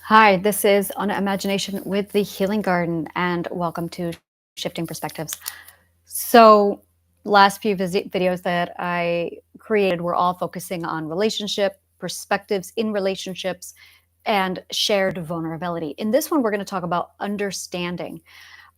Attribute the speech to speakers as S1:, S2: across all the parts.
S1: Hi, this is On Imagination with the Healing Garden, and welcome to Shifting Perspectives. So, last few videos that I created were all focusing on relationship, perspectives in relationships, and shared vulnerability. In this one, we're going to talk about understanding.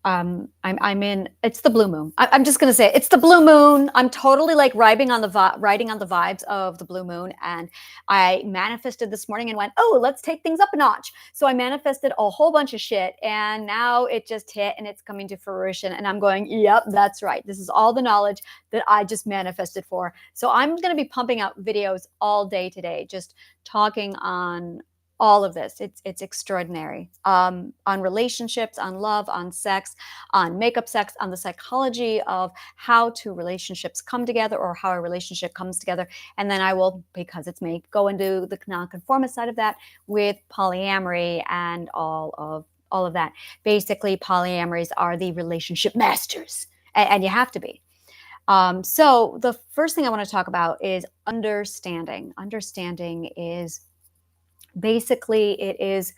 S1: I'm in. It's the blue moon. I'm just gonna say it's the blue moon. I'm totally like riding on the vibes of the blue moon, and I manifested this morning and went, oh, let's take things up a notch. So I manifested a whole bunch of shit, and now it just hit, and it's coming to fruition. And I'm going, yep, that's right. This is all the knowledge that I just manifested for. So I'm gonna be pumping out videos all day today, just talking on all of this. It's extraordinary. On relationships, on love, on sex, on makeup sex, on the psychology of how two relationships come together or how a relationship comes together. And then I will, because it's me, go into the nonconformist side of that with polyamory and all of that. Basically, polyamories are the relationship masters, and you have to be. So the first thing I want to talk about is understanding. Understanding is basically it is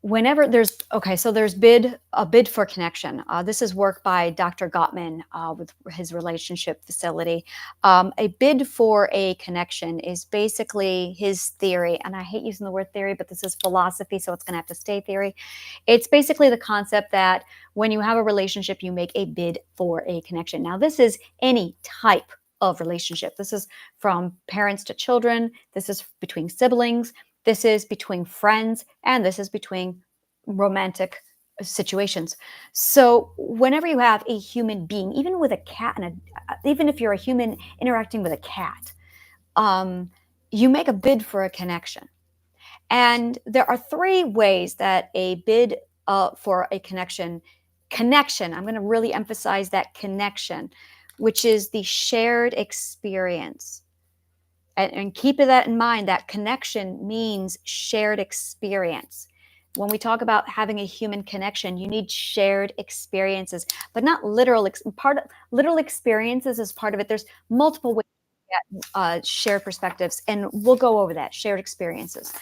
S1: whenever there's okay, so there's a bid for connection. This is work by Dr. Gottman with his relationship facility. A bid for a connection is basically his theory, and I hate using the word theory, but this is philosophy, so it's going to have to stay theory. It's basically the concept that when you have a relationship, you make a bid for a connection. Now, this is any type of relationship. This is from parents to children. This is between siblings. This is between friends, and this is between romantic situations. So whenever you have a human being, even with a cat, even if you're a human interacting with a cat, um, you make a bid for a connection. And there are three ways that a bid for a connection, I'm going to really emphasize that connection, which is the shared experience. And keep that in mind, that connection means shared experience. When we talk about having a human connection, you need shared experiences, but not literal. Literal experiences is part of it. There's multiple ways to get shared perspectives, and we'll go over that, shared experiences.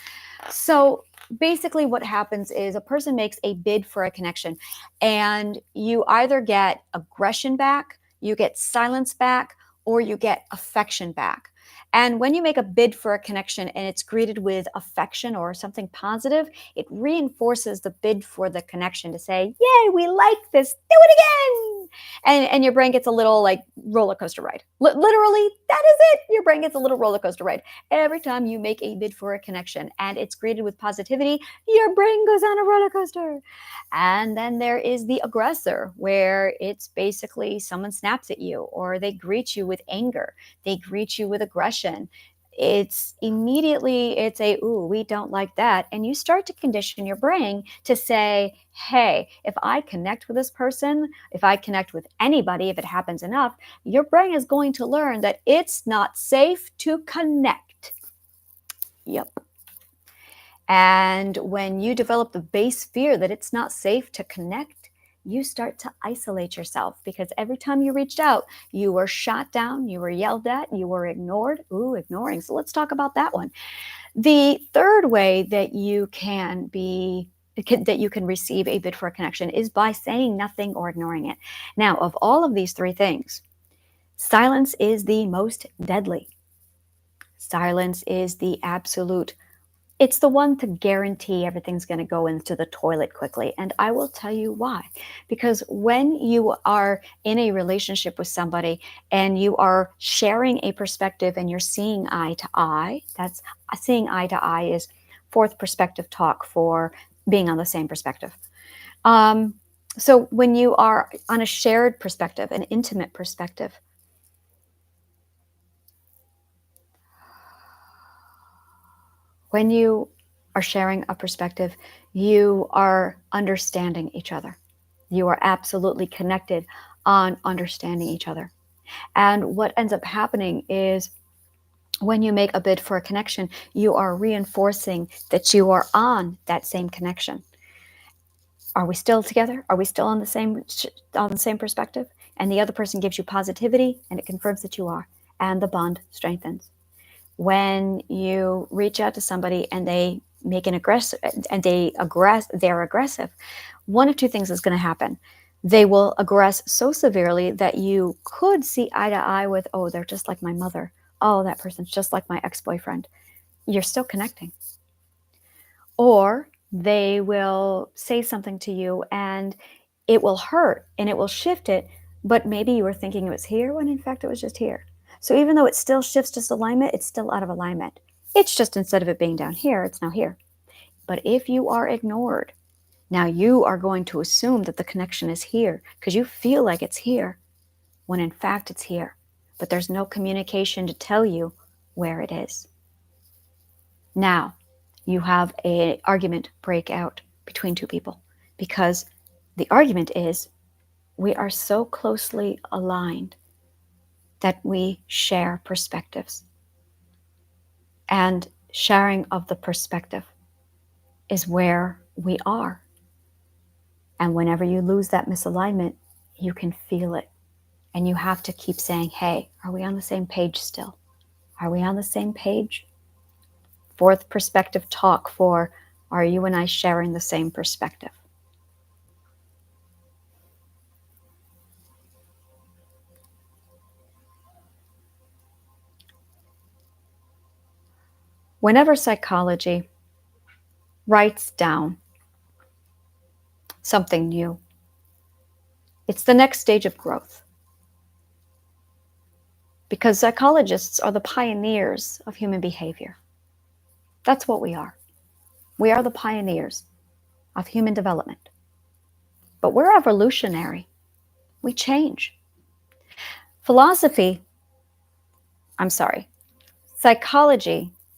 S1: So basically what happens is a person makes a bid for a connection, and you either get aggression back, you get silence back, or you get affection back. And when you make a bid for a connection and it's greeted with affection or something positive, it reinforces the bid for the connection to say, yay, we like this, do it again. And your brain gets a little like roller coaster ride. Literally, that is it. Your brain gets a little roller coaster ride. Every time you make a bid for a connection and it's greeted with positivity, your brain goes on a roller coaster. And then there is the aggressor, where it's basically someone snaps at you or they greet you with anger, they greet you with aggression. It's immediately, it's a, ooh, we don't like that. And you start to condition your brain to say, hey, if I connect with this person, if I connect with anybody, if it happens enough, your brain is going to learn that it's not safe to connect. Yep. And when you develop the base fear that it's not safe to connect, you start to isolate yourself, because every time you reached out, you were shot down, you were yelled at, you were ignored. Ooh, ignoring. So let's talk about that one. The third way that you can receive a bid for a connection is by saying nothing or ignoring it. Now, of all of these three things, silence is the most deadly. Silence is the absolute, it's the one to guarantee everything's going to go into the toilet quickly. And I will tell you why. Because when you are in a relationship with somebody and you are sharing a perspective and you're seeing eye to eye, that's seeing eye to eye is fourth perspective talk for being on the same perspective. So when you are on a shared perspective, an intimate perspective, when you are sharing a perspective, you are understanding each other. You are absolutely connected on understanding each other. And what ends up happening is when you make a bid for a connection, you are reinforcing that you are on that same connection. Are we still together? Are we still on the same perspective? And the other person gives you positivity, and it confirms that you are, and the bond strengthens. When you reach out to somebody and they make an aggressive, and they're aggressive, one of two things is going to happen. They will aggress so severely that you could see eye to eye with, oh, they're just like my mother. Oh, that person's just like my ex-boyfriend. You're still connecting. Or they will say something to you and it will hurt and it will shift it, but maybe you were thinking it was here when in fact it was just here. So even though it still shifts just alignment, it's still out of alignment. It's just instead of it being down here, it's now here. But if you are ignored, now you are going to assume that the connection is here because you feel like it's here when in fact it's here. But there's no communication to tell you where it is. Now, you have an argument break out between two people because the argument is we are so closely aligned that we share perspectives. And sharing of the perspective is where we are. And whenever you lose that misalignment, you can feel it. And you have to keep saying, hey, are we on the same page still? Are we on the same page? Fourth perspective talk for, are you and I sharing the same perspective? Whenever psychology writes down something new, it's the next stage of growth. Because psychologists are the pioneers of human behavior. That's what we are. We are the pioneers of human development. But we're evolutionary. We change. Psychology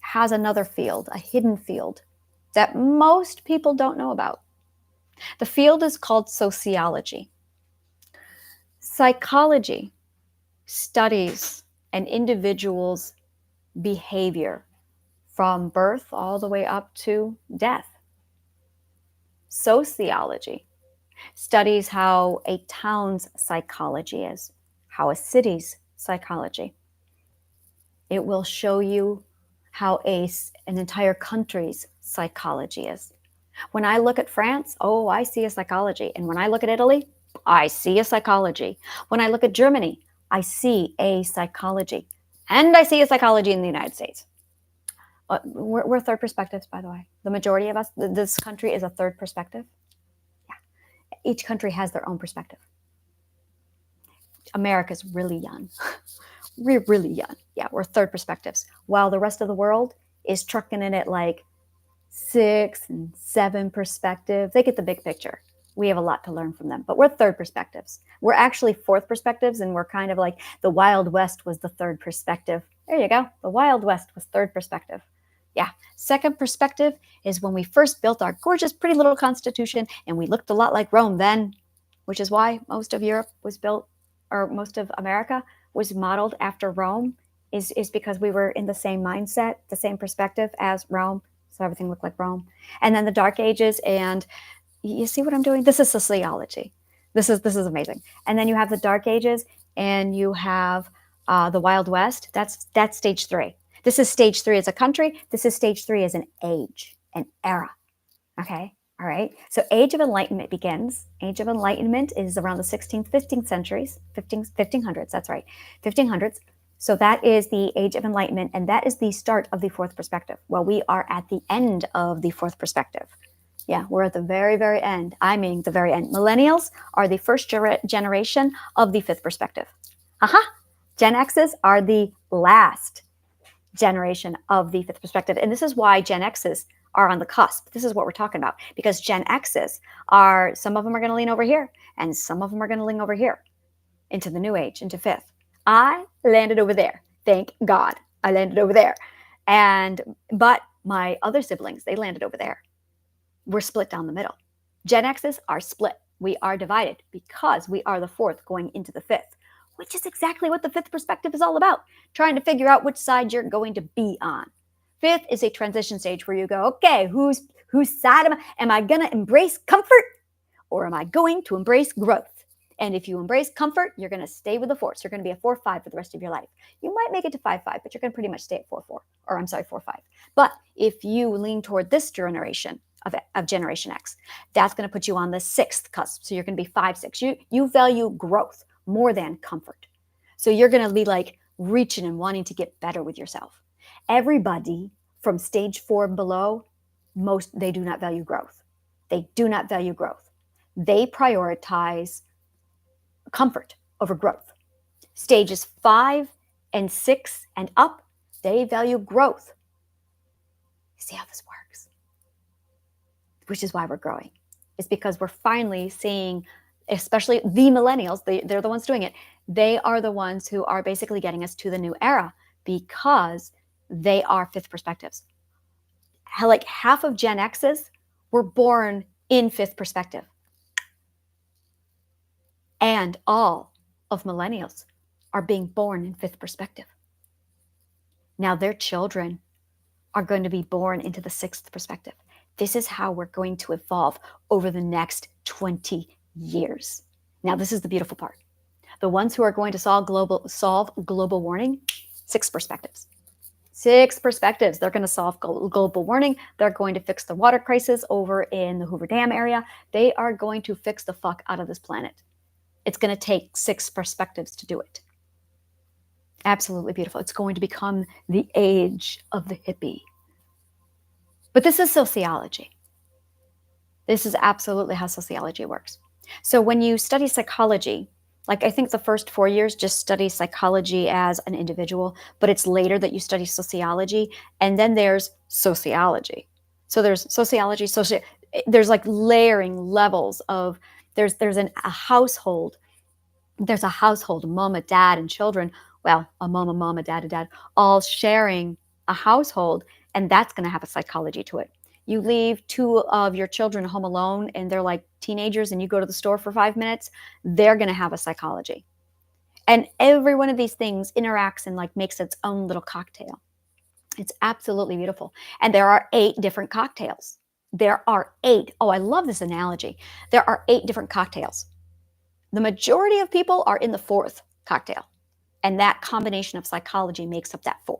S1: has another field, a hidden field, that most people don't know about. The field is called sociology. Psychology studies an individual's behavior from birth all the way up to death. Sociology studies how a town's psychology is, how a city's psychology. It will show you how an entire country's psychology is. When I look at France, oh, I see a psychology. And when I look at Italy, I see a psychology. When I look at Germany, I see a psychology. And I see a psychology in the United States. We're third perspectives, by the way. The majority of us, this country is a third perspective. Yeah. Each country has their own perspective. America's really young. We're really young. Yeah, we're third perspectives. While the rest of the world is trucking in at like 6 and 7 perspective. They get the big picture. We have a lot to learn from them, but we're third perspectives. We're actually fourth perspectives, and we're kind of like the Wild West was the third perspective. There you go. The Wild West was third perspective. Yeah. Second perspective is when we first built our gorgeous, pretty little Constitution, and we looked a lot like Rome then, which is why most of Europe was built, or most of America was modeled after Rome, is because we were in the same mindset, the same perspective as Rome. So everything looked like Rome. And then the Dark Ages, and you see what I'm doing? This is sociology. This is amazing. And then you have the Dark Ages, and you have the Wild West. That's stage 3. This is stage 3 as a country. This is stage 3 as an age, an era. Okay. All right. So Age of Enlightenment begins. Age of Enlightenment is around the 16th, 15th centuries, 1500s. That's right. 1500s. So that is the Age of Enlightenment, and that is the start of the fourth perspective. Well, we are at the end of the fourth perspective. Yeah, we're at the very, very end. I mean, the very end. Millennials are the first generation of the fifth perspective. Gen X's are the last generation of the fifth perspective. And this is why Gen X's are on the cusp. This is what we're talking about. Because Gen X's are, some of them are going to lean over here, and some of them are going to lean over here into the new age, into fifth. I landed over there. Thank God I landed over there. But my other siblings, they landed over there. We're split down the middle. Gen X's are split. We are divided because we are the fourth going into the fifth, which is exactly what the fifth perspective is all about. Trying to figure out which side you're going to be on. Fifth is a transition stage where you go, okay, whose side am I? Am I going to embrace comfort, or am I going to embrace growth? And if you embrace comfort, you're going to stay with the force. You're going to be a 4-5 for the rest of your life. You might make it to 5-5, but you're going to pretty much stay at 4-4, or I'm sorry, 4-5. But if you lean toward this generation of Generation X, that's going to put you on the 6th cusp. So you're going to be 5-6. You value growth more than comfort. So you're going to be like reaching and wanting to get better with yourself. Everybody from stage 4 and below, they do not value growth. They do not value growth. They prioritize comfort over growth. Stages 5 and 6 and up, they value growth. See how this works? Which is why we're growing. It's because we're finally seeing, especially the millennials, they're the ones doing it. They are the ones who are basically getting us to the new era because they are 5th perspectives. Like half of Gen X's were born in 5th perspective. And all of millennials are being born in 5th perspective. Now their children are going to be born into the 6th perspective. This is how we're going to evolve over the next 20 years. Now, this is the beautiful part. The ones who are going to solve global warming, 6 perspectives. 6 perspectives. They're going to solve global warming. They're going to fix the water crisis over in the Hoover Dam area. They are going to fix the fuck out of this planet. It's going to take 6 perspectives to do it. Absolutely beautiful. It's going to become the age of the hippie. But this is sociology. This is absolutely how sociology works. So when you study psychology, like I think the first 4 years just study psychology as an individual, but it's later that you study sociology, and then there's sociology. So there's sociology, there's like layering levels of, there's a household. There's a household, mama, dad, and children. Well, a mama, dad, all sharing a household, and that's going to have a psychology to it. You leave 2 of your children home alone and they're like teenagers and you go to the store for 5 minutes, they're going to have a psychology. And every one of these things interacts and like makes its own little cocktail. It's absolutely beautiful. And there are 8 different cocktails. There are 8. Oh, I love this analogy. There are 8 different cocktails. The majority of people are in the 4th cocktail. And that combination of psychology makes up that 4th.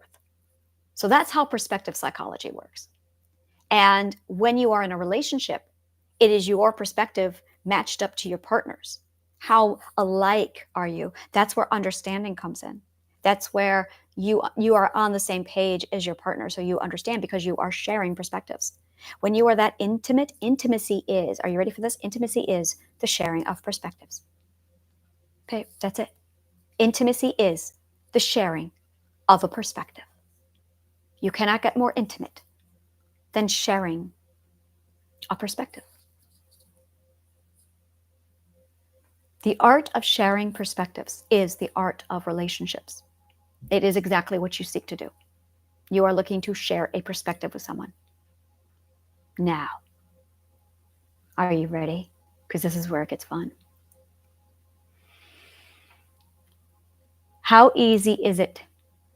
S1: So that's how perspective psychology works. And when you are in a relationship, it is your perspective matched up to your partner's. How alike are you? That's where understanding comes in. That's where you are on the same page as your partner, so you understand because you are sharing perspectives. When you are that intimate, intimacy is, are you ready for this? Intimacy is the sharing of perspectives. Okay, that's it. Intimacy is the sharing of a perspective. You cannot get more intimate than sharing a perspective. The art of sharing perspectives is the art of relationships. It is exactly what you seek to do. You are looking to share a perspective with someone. Now, are you ready? Because this is where it gets fun. How easy is it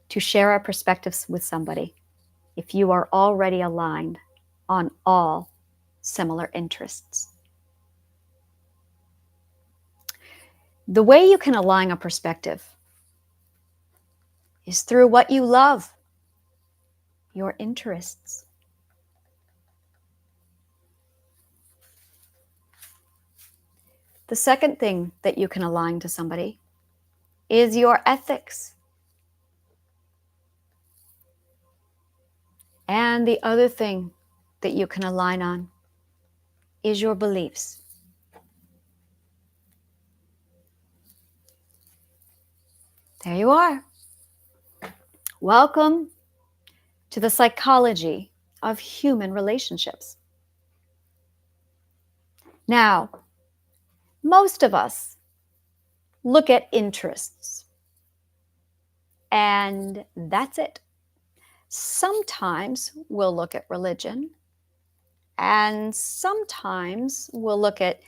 S1: to share our perspectives with somebody if you are already aligned on all similar interests? The way you can align a perspective is through what you love, your interests. The second thing that you can align to somebody is your ethics. And the other thing that you can align on is your beliefs. There you are. Welcome to the psychology of human relationships. Now, most of us look at interests, and that's it. Sometimes we'll look at religion, and sometimes we'll look at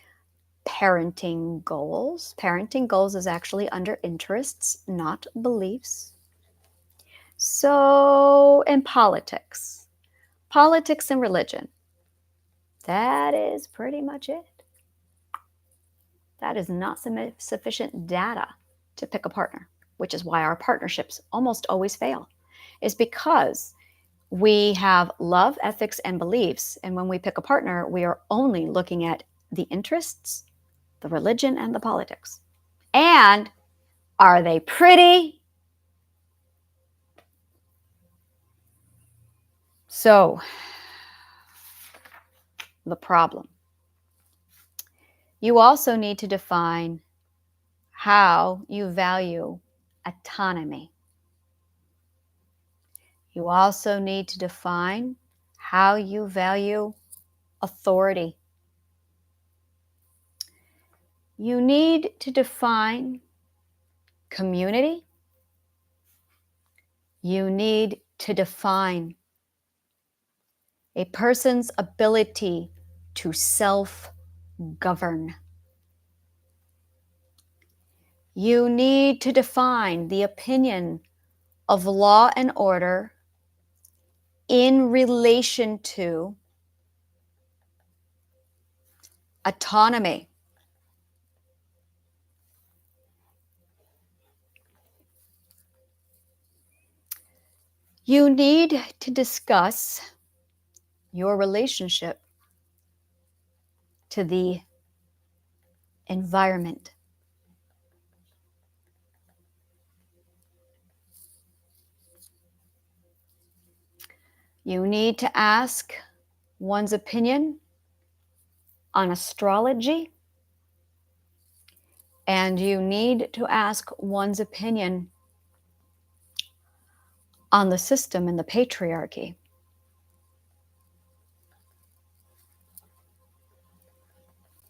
S1: parenting goals. Parenting goals is actually under interests, not beliefs. So, in politics and religion, that is pretty much it. that is not sufficient data to pick a partner, which is why our partnerships almost always fail, is because we have love, ethics, and beliefs. And when we pick a partner, we are only looking at the interests, the religion, and the politics. And are they pretty? So, the problem. You also need to define how you value autonomy. You also need to define how you value authority. You need to define community. You need to define a person's ability to self-govern. You need to define the opinion of law and order in relation to autonomy. You need to discuss your relationship to the environment. You need to ask one's opinion on astrology, and you need to ask one's opinion on the system and the patriarchy.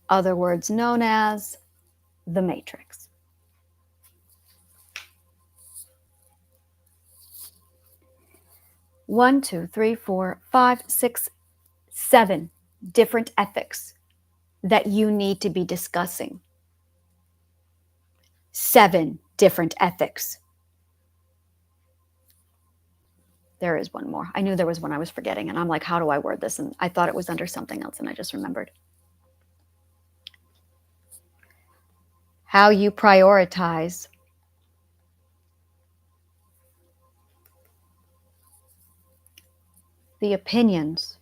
S1: Other words known as the Matrix. One, two, three, four, five, six, 7 different ethics that you need to be discussing. 7 different ethics. There is one more. I knew there was one I was forgetting, and I'm like, how do I word this? And I thought it was under something else, and I just remembered. How you prioritize the opinions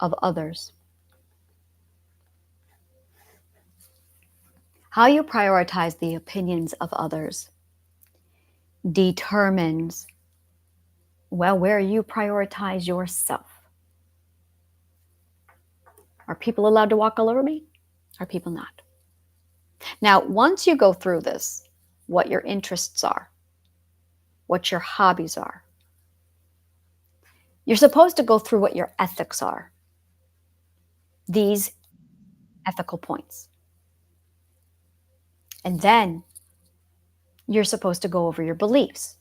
S1: of others. How you prioritize the opinions of others determines, well, where you prioritize yourself. Are people allowed to walk all over me? Are people not? Now, once you go through this, what your interests are, what your hobbies are, you're supposed to go through what your ethics are. These ethical points. And then you're supposed to go over your beliefs.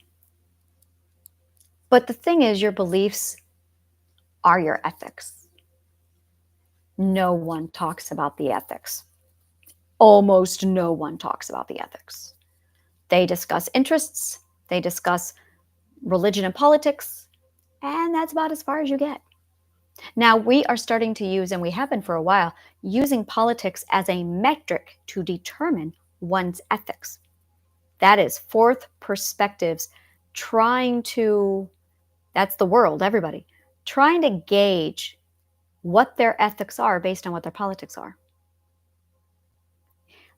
S1: But the thing is, your beliefs are your ethics. No one talks about the ethics. Almost no one talks about the ethics. They discuss interests, they discuss religion and politics, and that's about as far as you get. Now, we are starting to use, and we have been for a while, using politics as a metric to determine one's ethics. That is fourth perspectives trying to, that's the world, everybody, trying to gauge what their ethics are based on what their politics are.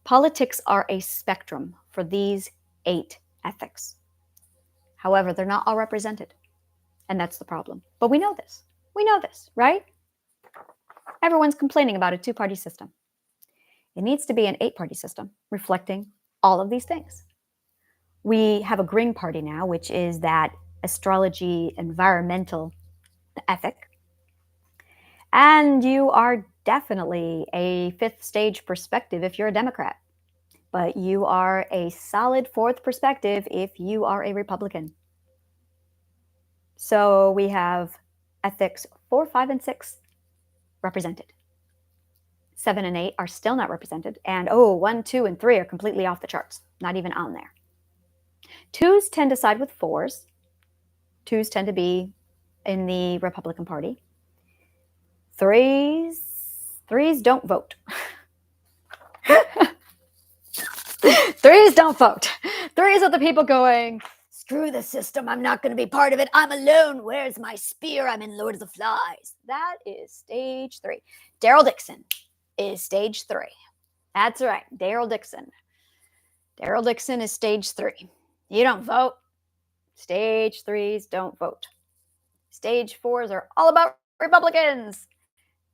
S1: Politics are a spectrum for these 8 ethics. However, they're not all represented, and that's the problem. But we know this. We know this, right? Everyone's complaining about a 2-party system. It needs to be an 8-party system reflecting all of these things. We have a Green Party now, which is that astrology environmental ethic. And you are definitely a 5th stage perspective if you're a Democrat. But you are a solid 4th perspective if you are a Republican. So we have ethics 4, 5, and 6 represented. 7 and 8 are still not represented. And 1, 2, and 3 are completely off the charts. Not even on there. 2s tend to side with 4s. 2s tend to be in the Republican Party. 3s don't vote. Threes don't vote. Threes are the people going, screw the system. I'm not going to be part of it. I'm alone. Where's my spear? I'm in Lord of the Flies. That is stage 3. Daryl Dixon is stage 3. That's right. Daryl Dixon. Daryl Dixon is stage 3. You don't vote. Stage 3s don't vote. Stage 4s are all about Republicans.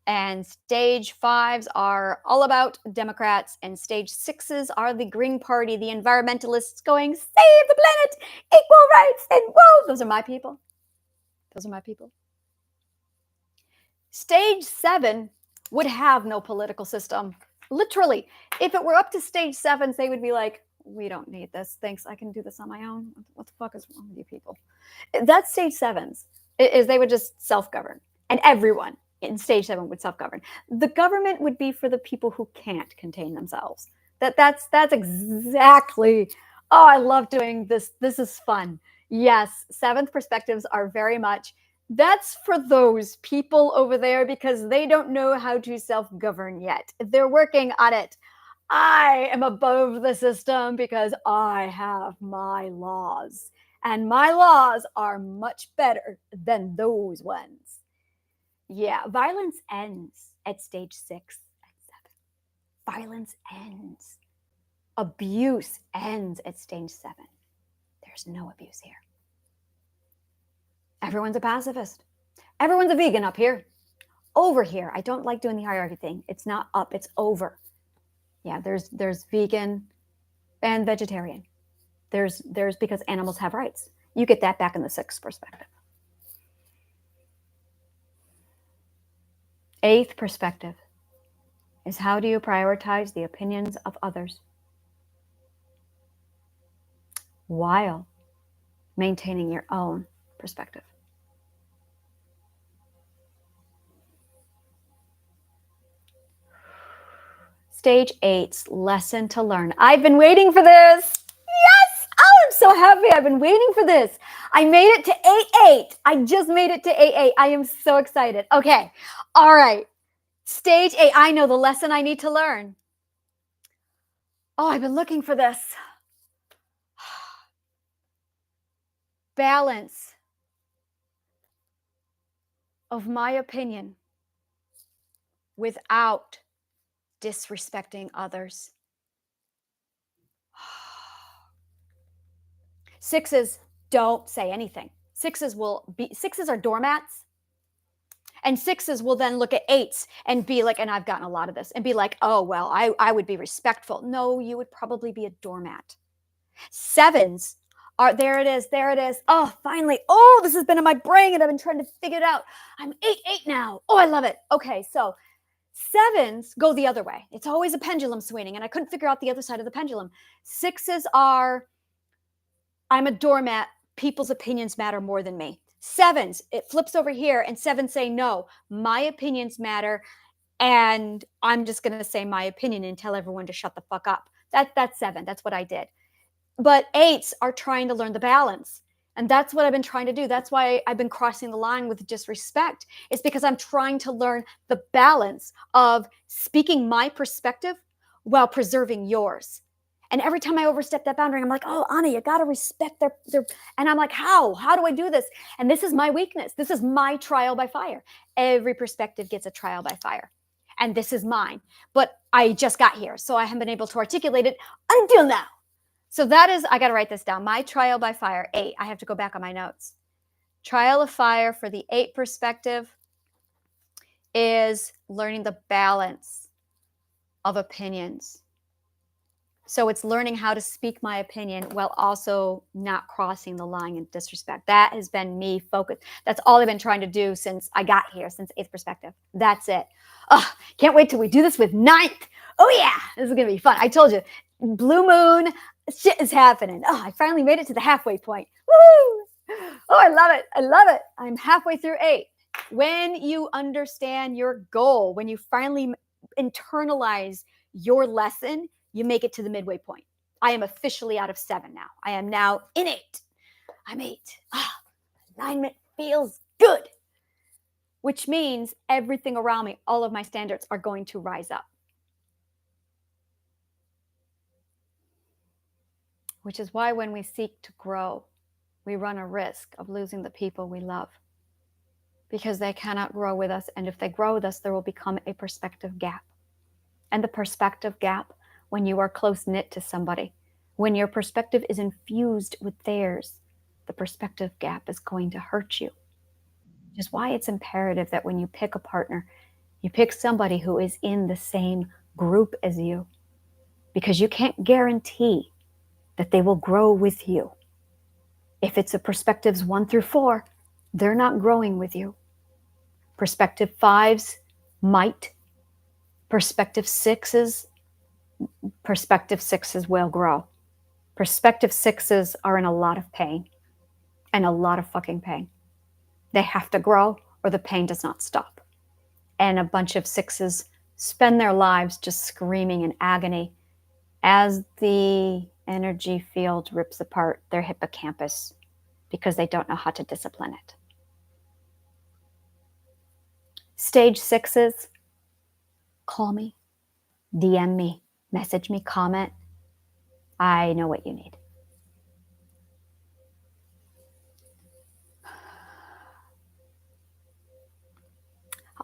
S1: And stage 5s are all about Democrats. And stage 6s are the Green Party, the environmentalists going, save the planet, equal rights, and whoa. Those are my people. Those are my people. Stage 7 would have no political system. Literally, if it were up to stage 7s, they would be like, we don't need this. Thanks, I can do this on my own. What the fuck is wrong with you people? That's stage 7s, is they would just self-govern. And everyone in stage 7 would self-govern. The government would be for the people who can't contain themselves. That's exactly, oh, I love doing this. This is fun. Yes, 7th perspectives are very much, that's for those people over there because they don't know how to self-govern yet. They're working on it. I am above the system because I have my laws. And my laws are much better than those ones. Yeah, violence ends at stage 6 and 7. Violence ends. Abuse ends at stage 7. There's no abuse here. Everyone's a pacifist. Everyone's a vegan up here. Over here, I don't like doing the hierarchy thing. It's not up, it's over. Yeah, there's vegan and vegetarian. There's because animals have rights. You get that back in the 6th perspective. 8th perspective is how do you prioritize the opinions of others while maintaining your own perspective. Stage 8's lesson to learn. I've been waiting for this. Yes! Oh, I'm so happy. I've been waiting for this. I made it to 8-8. I just made it to 8-8. I am so excited. Okay. All right. Stage 8. I know the lesson I need to learn. Oh, I've been looking for this. Balance of my opinion without disrespecting others. 6s don't say anything. 6s are doormats. And 6s will then look at 8s and be like, and I've gotten a lot of this, and be like, oh, well, I would be respectful. No, you would probably be a doormat. 7s are, there it is. Oh, finally. Oh, this has been in my brain and I've been trying to figure it out. I'm 8-8 now. Oh, I love it. Okay, so 7s go the other way. It's always a pendulum swinging, and I couldn't figure out the other side of the pendulum. 6s are, I'm a doormat. People's opinions matter more than me. 7s, it flips over here, and 7s say, no, my opinions matter, and I'm just going to say my opinion and tell everyone to shut the fuck up. That's 7. That's what I did. But 8s are trying to learn the balance. And that's what I've been trying to do. That's why I've been crossing the line with disrespect. It's because I'm trying to learn the balance of speaking my perspective while preserving yours. And every time I overstep that boundary, I'm like, oh, Anna, you got to respect their, and I'm like, how do I do this? And this is my weakness. This is my trial by fire. Every perspective gets a trial by fire. And this is mine. But I just got here, so I haven't been able to articulate it until now. So that is, I got to write this down. My trial by fire, 8. I have to go back on my notes. Trial of fire for the 8 perspective is learning the balance of opinions. So it's learning how to speak my opinion while also not crossing the line in disrespect. That has been me focused. That's all I've been trying to do since I got here, since 8th perspective. That's it. Oh, can't wait till we do this with 9th. Oh yeah, this is going to be fun. I told you, blue moon, shit is happening. Oh, I finally made it to the halfway point. Woo! Oh, I love it. I love it. I'm halfway through 8. When you understand your goal, when you finally internalize your lesson, you make it to the midway point. I am officially out of 7 now. I am now in 8. I'm 8. Alignment feels good, which means everything around me, all of my standards are going to rise up. which is why when we seek to grow, we run a risk of losing the people we love because they cannot grow with us. And if they grow with us, there will become a perspective gap. And the perspective gap, when you are close knit to somebody, when your perspective is infused with theirs, the perspective gap is going to hurt you. Which is why it's imperative that when you pick a partner, you pick somebody who is in the same group as you, because you can't guarantee that they will grow with you. If it's a perspectives 1 through 4, they're not growing with you. Perspective 5s might. Perspective 6s will grow. Perspective 6s are in a lot of pain, and a lot of fucking pain. They have to grow or the pain does not stop. And a bunch of 6s spend their lives just screaming in agony as the energy field rips apart their hippocampus because they don't know how to discipline it. Stage 6s, call me, DM me, message me, comment. I know what you need.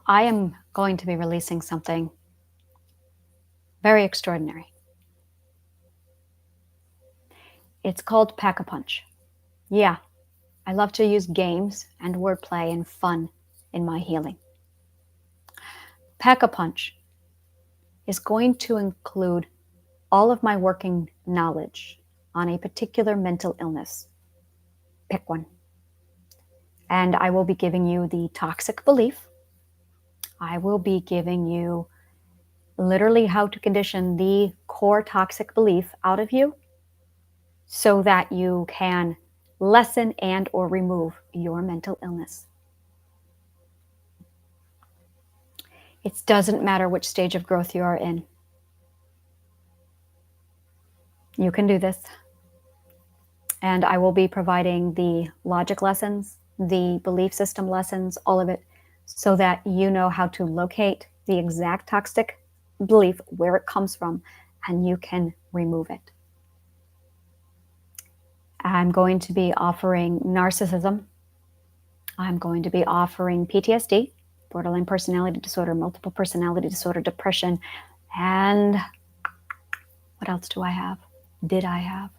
S1: I am going to be releasing something very extraordinary. It's called Pack-a-Punch. Yeah, I love to use games and wordplay and fun in my healing. Pack-a-Punch is going to include all of my working knowledge on a particular mental illness. Pick one. And I will be giving you the toxic belief. I will be giving you literally how to condition the core toxic belief out of you so that you can lessen and or remove your mental illness. It doesn't matter which stage of growth you are in. You can do this. And I will be providing the logic lessons, the belief system lessons, all of it, so that you know how to locate the exact toxic belief, where it comes from, and you can remove it. I'm going to be offering narcissism. I'm going to be offering PTSD, borderline personality disorder, multiple personality disorder, depression, and what else do I have? Did I have?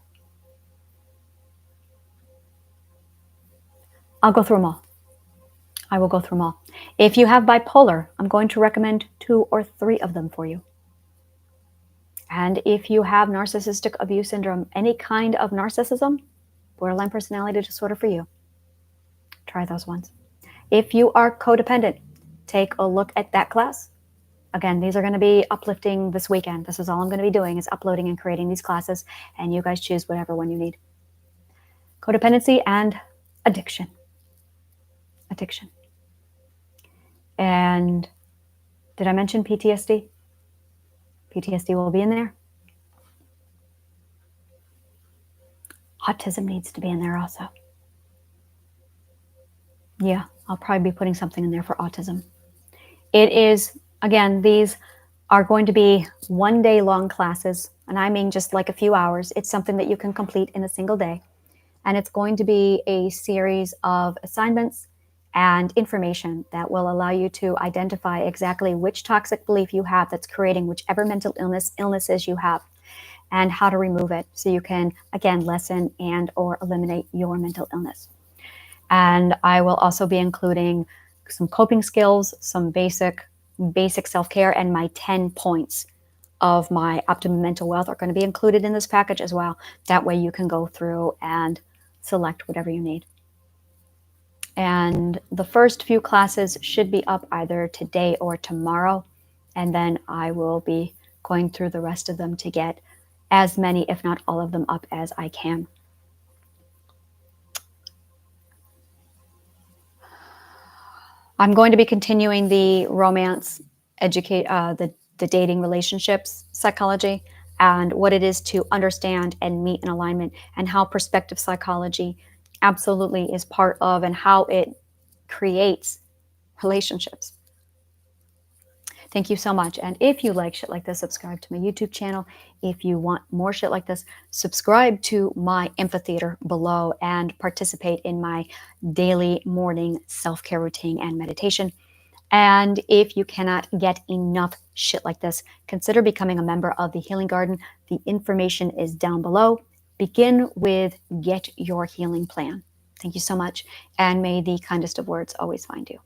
S1: I'll go through them all. I will go through them all. If you have bipolar, I'm going to recommend 2 or 3 of them for you. And if you have narcissistic abuse syndrome, any kind of narcissism, borderline personality disorder for you, try those ones. If you are codependent, take a look at that class. Again, these are going to be uplifting this weekend. This is all I'm going to be doing is uploading and creating these classes, and you guys choose whatever one you need. Codependency and addiction. Addiction. And did I mention PTSD? PTSD will be in there. Autism needs to be in there also. Yeah, I'll probably be putting something in there for autism. It is, again, these are going to be 1 day long classes, and I mean just like a few hours. It's something that you can complete in a single day. And it's going to be a series of assignments and information that will allow you to identify exactly which toxic belief you have that's creating whichever mental illnesses you have, and how to remove it so you can, again, lessen and or eliminate your mental illness. And I will also be including some coping skills, some basic self-care, and my 10 points of my optimum mental wealth are going to be included in this package as well. That way you can go through and select whatever you need. And the first few classes should be up either today or tomorrow. And then I will be going through the rest of them to get as many, if not all of them, up as I can. I'm going to be continuing the romance, the dating relationships psychology, and what it is to understand and meet in alignment, and how perspective psychology absolutely is part of and how it creates relationships. Thank you so much. And if you like shit like this, subscribe to my YouTube channel. If you want more shit like this, subscribe to my amphitheater below and participate in my daily morning self-care routine and meditation. And if you cannot get enough shit like this, consider becoming a member of the Healing Garden. The information is down below. Begin with Get Your Healing Plan. Thank you so much, and may the kindest of words always find you.